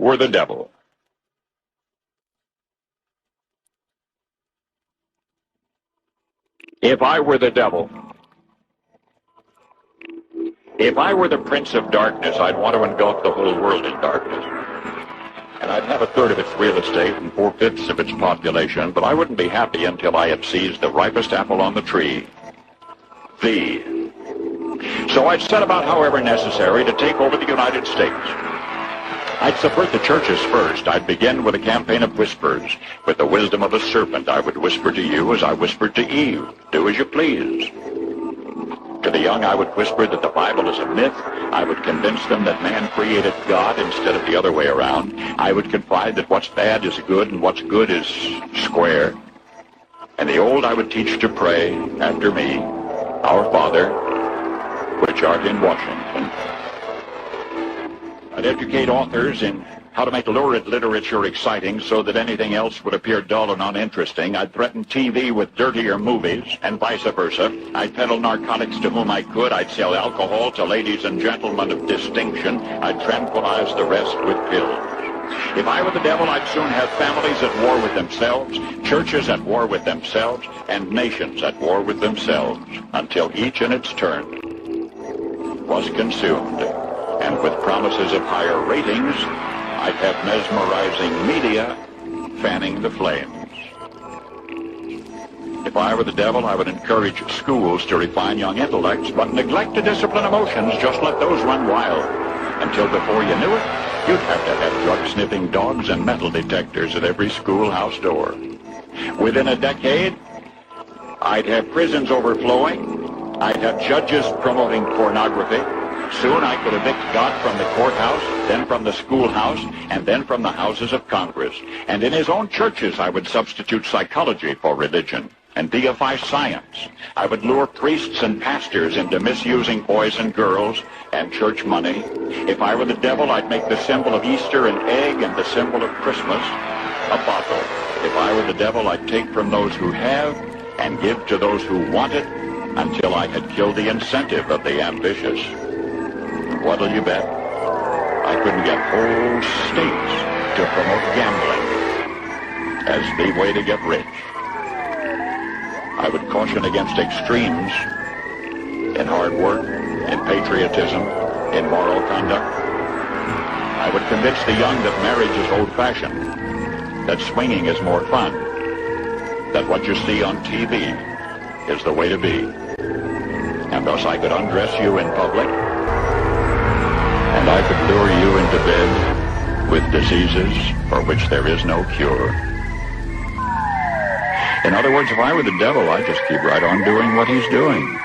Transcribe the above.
were the devil. If I were the devil, if I were the prince of darkness, I'd want to engulf the whole world in darkness. And I'd have a third of its real estate and 4/5 of its population, but I wouldn't be happy until I had seized the ripest apple on the tree. So I'd set about, however necessary, to take over the United States. I'd subvert the churches first. I'd begin with a campaign of whispers. With the wisdom of a serpent, I would whisper to you as I whispered to Eve, do as you please. To the young, I would whisper that the Bible is a myth. I would convince them that man created God instead of the other way around. I would confide that what's bad is good and what's good is square. And the old I would teach to pray after me, Our Father, which art in Washington. I'd educate authors in how to make lurid literature exciting so that anything else would appear dull and uninteresting. I'd threaten TV with dirtier movies, and vice versa. I'd peddle narcotics to whom I could. I'd sell alcohol to ladies and gentlemen of distinction. I'd tranquilize the rest with pills. If I were the devil, I'd soon have families at war with themselves, churches at war with themselves, and nations at war with themselves, until each in its turn was consumed. And with promises of higher ratings, I'd have mesmerizing media fanning the flames. If I were the devil, I would encourage schools to refine young intellects, but neglect to discipline emotions. Just let those run wild. Until before you knew it, you'd have to have drug-sniffing dogs and metal detectors at every schoolhouse door. Within a decade, I'd have prisons overflowing. I'd have judges promoting pornography. Soon I could evict God from the courthouse, then from the schoolhouse, and then from the houses of Congress. And in his own churches, I would substitute psychology for religion and deify science. I would lure priests and pastors into misusing boys and girls and church money. If I were the devil, I'd make the symbol of Easter an egg and the symbol of Christmas a bottle. If I were the devil, I'd take from those who have and give to those who want it until I had killed the incentive of the ambitious. What'll you bet? I couldn't get whole states to promote gambling as the way to get rich. I would caution against extremes in hard work, in patriotism, in moral conduct. I would convince the young that marriage is old-fashioned, that swinging is more fun, that what you see on TV is the way to be. And thus I could undress you in public, and I could lure you into bed with diseases for which there is no cure. In other words, if I were the devil, I'd just keep right on doing what he's doing.